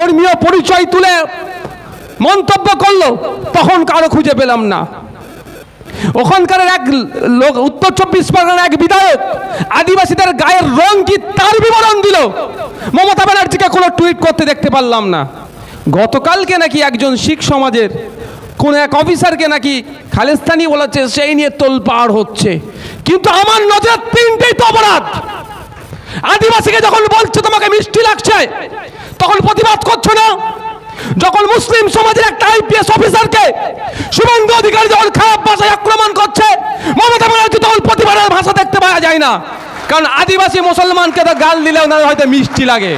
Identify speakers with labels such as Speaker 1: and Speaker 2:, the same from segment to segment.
Speaker 1: ধর্মীয় পরিচয় তুলে মন্তব্য করলো, তখন কারো খুঁজে পেলাম না। ওখানকার এক লোক, উত্তর 24 পরগনার এক বিধায়ক, আদিবাসীদের গায়ের রং কি তার বিবরণ দিল। মমতা ব্যানার্জিকে কোনো টুইট করতে দেখতে পারলাম না। গতকালকে নাকি একজন শিখ সমাজের কোন এক অফিসারকে নাকি খালিস্তানি বলেছে, সেই নিয়ে তোলপাড় হচ্ছে। কিন্তু আমার নজরে তিনটেই তো অপরাধ। আদিবাসীকে যখন বলছে তোমাকে মিষ্টি লাগছে, তখন প্রতিবাদ করছো না। যখন মুসলিম সমাজের একটা আইপিএস অফিসারকে শুভেন্দু অধিকারী যখন খারাপ ভাষায় আক্রমণ করছে, মমতা ব্যানার্জি তখন প্রতিবাদের ভাষা দেখতে পাওয়া যায় না। কারণ আদিবাসী মুসলমানকে তো গাল দিলে ওনার হয়তো মিষ্টি লাগে।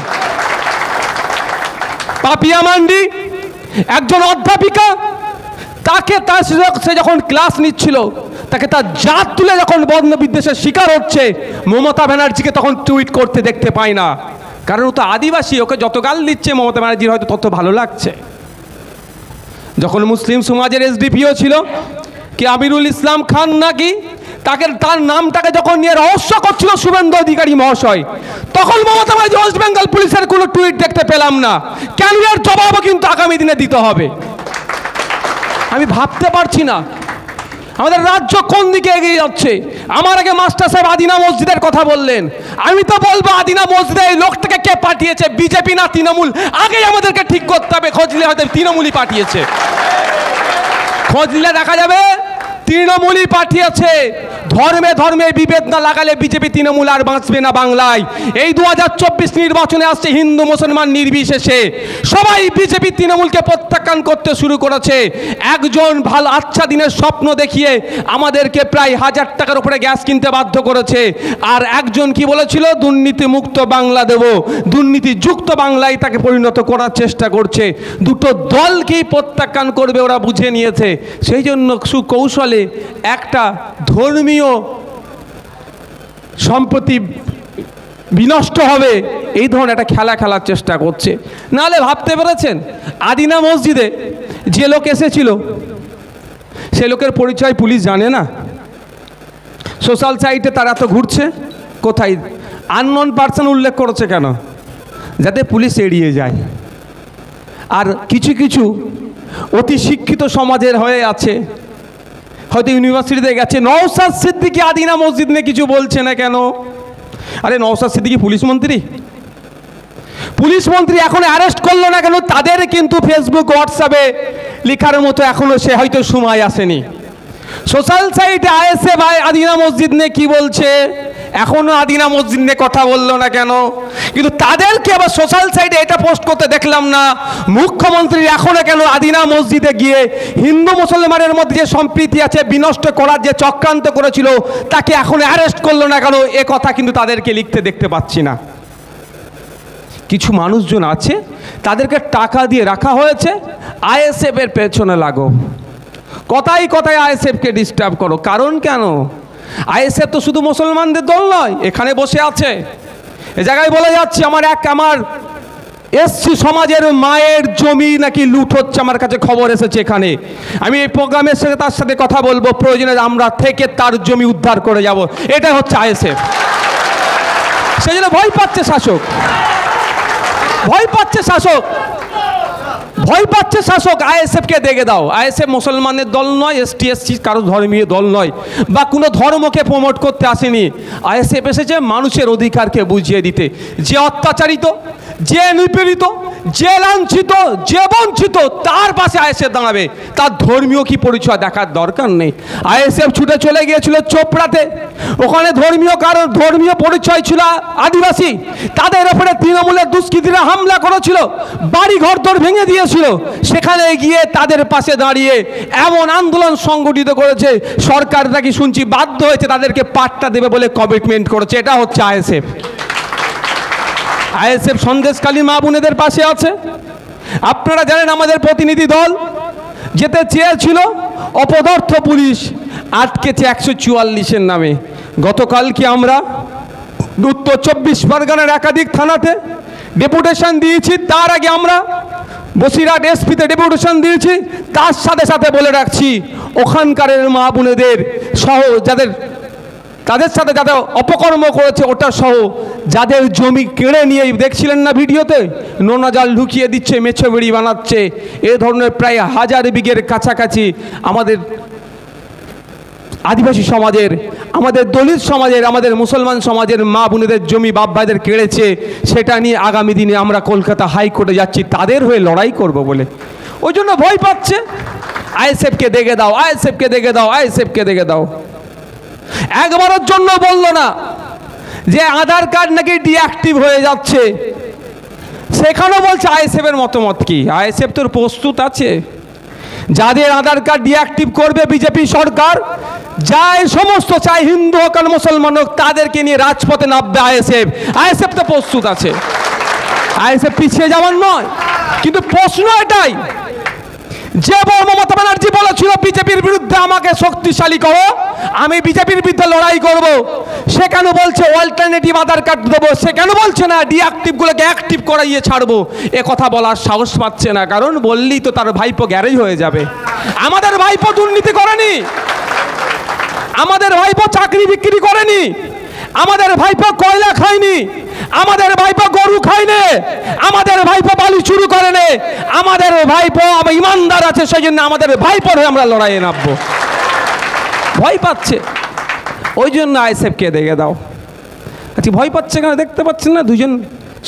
Speaker 1: পাপিয়া মান্ডি একজন অধ্যাপিকা, তাকে সে যখন ক্লাস নিচ্ছিল, তাকে তার জাত তুলে যখন বর্ণ বিদ্বেষের শিকার হচ্ছে, মমতা ব্যানার্জিকে তখন টুইট করতে দেখতে পাই না। কারণ ও তো আদিবাসী, ওকে যত গাল দিচ্ছে মমতা ব্যানার্জির হয়তো তত ভালো লাগছে। যখন মুসলিম সমাজের এসডিপিও ছিল কি আমিরুল ইসলাম খান নাকি, তার নামটাকে যখন নিয়ে রহস্য করছিল শুভেন্দু অধিকারী মহাশয়, তখন মমতা ব্যানার্জি ওয়েস্ট বেঙ্গল পুলিশের কোনো টুইট দেখতে পেলাম না। কেন এর জবাবও কিন্তু আগামী দিনে দিতে হবে। আমি ভাবতে পারছি না আমাদের রাজ্য কোন দিকে এগিয়ে যাচ্ছে। আমার আগে মাস্টার সাহেব আদিনা মসজিদের কথা বললেন। আমি তো বলবো আদিনা মসজিদে এই লোকটাকে কে পাঠিয়েছে, বিজেপি না তৃণমূল? আগেই আমাদেরকে ঠিক করতে হবে। খোঁজ নিলে হয়তো তৃণমূলই পাঠিয়েছে, খোঁজ নিলে দেখা যাবে তৃণমূলই পাঠিয়েছে। ধর্মে ধর্মে বিভেদ না লাগালে বিজেপি তৃণমূল আর বাঁচবে না বাংলায়। এই 2024 নির্বাচনে আসছে হিন্দু মুসলমান নির্বিশেষে সবাই বিজেপি তৃণমূলকে প্রত্যাখ্যান করতে শুরু করেছে। একজন ভালো আচ্ছা দিনের স্বপ্ন দেখিয়ে আমাদেরকে প্রায় 1000 টাকার উপরে গ্যাস কিনতে বাধ্য করেছে। আর একজন কি বলেছিল, দুর্নীতি মুক্ত বাংলা দেব, দুর্নীতি যুক্ত বাংলায় তাকে পরিণত করার চেষ্টা করছে। দুটো দলকেই প্রত্যাখ্যান করবে ওরা বুঝে নিয়েছে। সেই জন্য সুকৌশলে একটা ধর্মীয় সম্পত্তি বিনষ্ট হবে এই ধরনের একটা খেলা খেলার চেষ্টা করছে। নাহলে ভাবতে পেরেছেন আদিনা মসজিদে যে লোক এসেছিল সে লোকের পরিচয় পুলিশ জানে না। সোশ্যাল সাইটে তারা তো ঘুরছে, কোথায় আননোন পারসন উল্লেখ করেছে কেন? যাতে পুলিশ এড়িয়ে যায়। আর কিছু কিছু অতি শিক্ষিত সমাজের হয়ে আছে, হয়তো ইউনিভার্সিটিতে গেছে। নওশাদ সিদ্দিকী আদিনা মসজিদ নিয়ে কিছু বলছে না কেন? আরে নওশাদ সিদ্দিকী পুলিশ মন্ত্রী, পুলিশ মন্ত্রী এখনো অ্যারেস্ট করলো না কেন? তাদের কিন্তু ফেসবুক হোয়াটসঅ্যাপে লেখার মতো এখনো সে হয়তো সময় আসেনি। সোশ্যাল সাইটে আইএসএফ আদিনা মসজিদ নিয়ে কি বলছে, এখনো আদিনা মসজিদ নিয়ে কথা বললো না কেন? কিন্তু তাদেরকে আবার সোশ্যাল সাইটে এটা পোস্ট করতে দেখলাম না। মুখ্যমন্ত্রী এখনো কেন আদিনা মসজিদে গিয়ে হিন্দু মুসলমানের মধ্যে যে সম্প্রীতি আছে বিনষ্ট করার যে চক্রান্ত করেছিল তাকে এখনো অ্যারেস্ট করলো না কেন? এ কথা কিন্তু তাদেরকে লিখতে দেখতে পাচ্ছি না। কিছু মানুষজন আছে তাদেরকে টাকা দিয়ে রাখা হয়েছে, আইএসএফ এর পেছনে লাগো, কথায় কথায় আইএসএফকে ডিস্টার্ব করো। কারণ কেন? আইএসএফ তো শুধু মুসলমানদের দল নয়, এখানে বসে আছে। এ জায়গায় বলে যাচ্ছে আমার এসসি সমাজের মায়ের জমি নাকি লুট হচ্ছে, আমার কাছে খবর এসেছে এখানে। আমি এই প্রোগ্রামের সাথে তার সাথে কথা বলবো, প্রয়োজনে আমরা থেকে তার জমি উদ্ধার করে যাব। এটাই হচ্ছে আইএসএফ। সেই জন্য ভয় পাচ্ছে শাসক, ভয় পাচ্ছে শাসক, ভয় পাচ্ছে শাসক। আইএসএফকে দেখে দাও। আইএসএফ মুসলমানের দল নয়, এসটি এসসি কারো ধর্মীয় দল নয়, বা কোনো ধর্মকে প্রমোট করতে আসেনি। আইএসএফ এসেছে মানুষের অধিকারকে বুঝিয়ে দিতে। যে অত্যাচারিত, যে নিপীড়িত, যে লাঞ্ছিত, যে বঞ্চিত, তার পাশে আইএসএফ দাঁড়াবে। তার ধর্মীয় কি পরিচয় দেখার দরকার নেই। আইএসএফ ছুটে চলে গিয়েছিল চোপড়াতে, ওখানে ধর্মীয় পরিচয় ছিল আদিবাসী। তাদের ওপরে তৃণমূলের দুষ্কৃতীরা হামলা করেছিল, বাড়ি ঘর দর ভেঙে দিয়েছিল। সেখানে গিয়ে তাদের পাশে দাঁড়িয়ে এমন আন্দোলন সংগঠিত করেছে, সরকার নাকি শুনছি বাধ্য হয়েছে তাদেরকে পাট্টা দেবে বলে কমিটমেন্ট করেছে। এটা হচ্ছে আইএসএফ। আইএসএফ সন্দেশখালী মা বোনেদের পাশে আছে। আপনারা জানেন আমাদের প্রতিনিধি দল যেতে চেয়েছিল, অপদার্থ পুলিশ আটকেছে 144-এর নামে। গতকালকে আমরা উত্তর 24 পরগনার একাধিক থানাতে ডেপুটেশন দিয়েছি। তার আগে আমরা বসিরহাট এসপিতে ডেপুটেশন দিয়েছি। তার সাথে সাথে বলে রাখছি, ওখানকার মা বোনেদের সহ যাদের তাদের সাথে যারা অপকর্ম করেছে ওটা সহ যাদের জমি কেড়ে নিয়ে দেখছিলেন না ভিডিওতে, নোনা জাল ঢুকিয়ে দিচ্ছে, মেছো বেড়ি বানাচ্ছে, এ ধরনের প্রায় 1000 বিঘের কাছাকাছি আমাদের আদিবাসী সমাজের, আমাদের দলিত সমাজের, আমাদের মুসলমান সমাজের মা বোনেদের জমি বাপ ভাইদের কেড়েছে। সেটা নিয়ে আগামী দিনে আমরা কলকাতা হাইকোর্টে যাচ্ছি তাদের হয়ে লড়াই করব বলে। ওই জন্য ভয় পাচ্ছে, আইএসএফকে দেখে দাও, আইএসএফকে দেখে দাও, আইএসএফকে দেখে দাও। একবারের জন্য বললো না যে আধার কার্ড নাকি ডিঅ্যাক্টিভ হয়ে যাচ্ছে, সেখানেও বলছে আইএসএফের মতামত কি? আইএসএফ তোর প্রস্তুত আছে? যাদের আধার কার্ড ডিঅ্যাক্টিভ করবে বিজেপি সরকার, যাই সমস্ত চাই হিন্দু হোক আর মুসলমান হোক, তাদেরকে নিয়ে রাজপথে নামবে আইএসএফ। আইএসএফ তো প্রস্তুত আছে, আইএসএফ পিছিয়ে যাওয়ার নয়। কিন্তু প্রশ্ন এটাই, যে মমতা ব্যানার্জি বলেছিল বিজেপির বিরুদ্ধে আমাকে শক্তিশালী করো, আমি বিজেপির বিরুদ্ধে লড়াই করব, সে কেন বলছে অল্টারনেটিভ আধার কার্ড দেবো? সে কেন বলছে না ডিঅ্যাক্টিভগুলোকে অ্যাক্টিভ করাইয়ে ছাড়বো? এ কথা বলার সাহস পাচ্ছে না, কারণ বললেই তো তার ভাইপো গ্যারেজ হয়ে যাবে। আমাদের ভাইপো দুর্নীতি করেনি, আমাদের ভাইপো চাকরি বিক্রি করেনি, আমাদের ভাইপো কয়লা খায়নি, আমাদের ভাইপো গরু খায়নি, আমাদের ভাইপো বালি চুরি করেনি, আমাদের ভাইপো ইমানদার আছে, সেই জন্য আমাদের ভাইপোর হয়ে আমরা লড়াইয়ে নামবো। ভয় পাচ্ছে, ওই জন্য আইএসএফকে দেখে দাও। আচ্ছা, ভয় পাচ্ছে কেন দেখতে পাচ্ছেন না? দুজন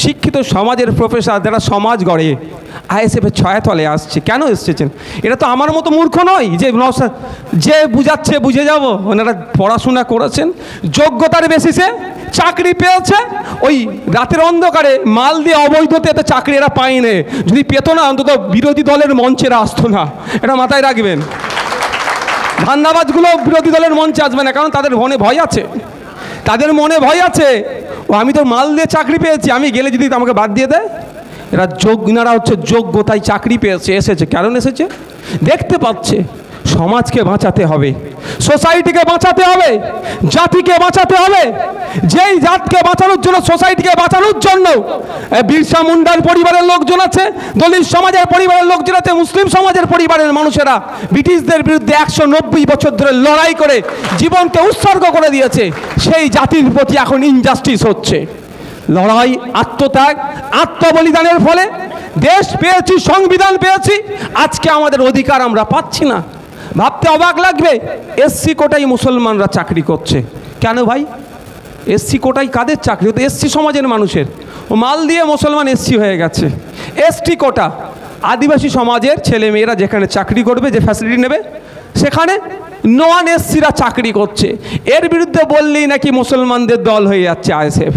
Speaker 1: শিক্ষিত সমাজের প্রফেসর যারা সমাজ গড়ে আইএসএফের ছায়াতলে আসছে। কেন এসেছেন? এটা তো আমার মতো মূর্খ নয় যে বুঝাচ্ছে বুঝে যাব। ওনারা পড়াশোনা করেছেন, যোগ্যতার বেসিসে চাকরি পেয়েছে, ওই রাতের অন্ধকারে মাল দিয়ে অবৈধতে এত চাকরি এরা পায়নি। যদি পেত না অন্তত বিরোধী দলের মঞ্চেরা আসতো না, এটা মাথায় রাখবেন। ধান্দাবাজগুলো বিরোধী দলের মঞ্চে আসবে না, কারণ তাদের মনে ভয় আছে, তাদের মনে ভয় আছে, ও আমি তো মাল দিয়ে চাকরি পেয়েছি, আমি গেলে যদি আমাকে বাদ দিয়ে দেয়। এনারা হচ্ছে যোগ্যতায় চাকরি পেয়েছে, এসেছে। কারণ এসেছে দেখতে পাচ্ছে সমাজকে বাঁচাতে হবে, সোসাইটিকে বাঁচাতে হবে, জাতিকে বাঁচাতে হবে। যেই জাতকে বাঁচানোর জন্য, সোসাইটিকে বাঁচানোর জন্য বিরসা মুন্ডার পরিবারের লোকজন আছে, দলিত সমাজের পরিবারের লোকজন আছে, মুসলিম সমাজের পরিবারের মানুষেরা ব্রিটিশদের বিরুদ্ধে 190 বছর ধরে লড়াই করে জীবনকে উৎসর্গ করে দিয়েছে। সেই জাতির প্রতি এখন ইনজাস্টিস হচ্ছে। লড়াই, আত্মত্যাগ, আত্মবলিদানের ফলে দেশ পেয়েছি, সংবিধান পেয়েছি, আজকে আমাদের অধিকার আমরা পাচ্ছি না। ভাবতে অবাক লাগবে, এসসি কোটায় মুসলমানরা চাকরি করছে কেন ভাই? এসসি কোটায় কাদের চাকরি হতো? এসসি সমাজের মানুষের। ও মাল দিয়ে মুসলমান এসসি হয়ে গেছে। এসটি কোটা, আদিবাসী সমাজের ছেলে মেয়েরা যেখানে চাকরি করবে, যে ফ্যাসিলিটি নেবে, সেখানে নন এসসিরা চাকরি করছে। এর বিরুদ্ধে বললেই নাকি মুসলমানদের দল হয়ে যাচ্ছে আইএসএফ।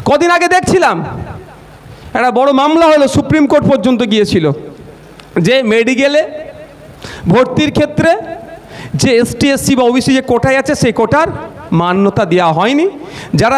Speaker 1: কদিন আগে দেখছিলাম একটা বড় মামলা হলো, সুপ্রিম কোর্ট পর্যন্ত গিয়েছিল, যে মেডিকেলে ভর্তির ক্ষেত্রে যে এসটি এসসি বা ওবিসি যে কোটায় আছে, সেই কোটার মান্যতা দেওয়া হয়নি। যারা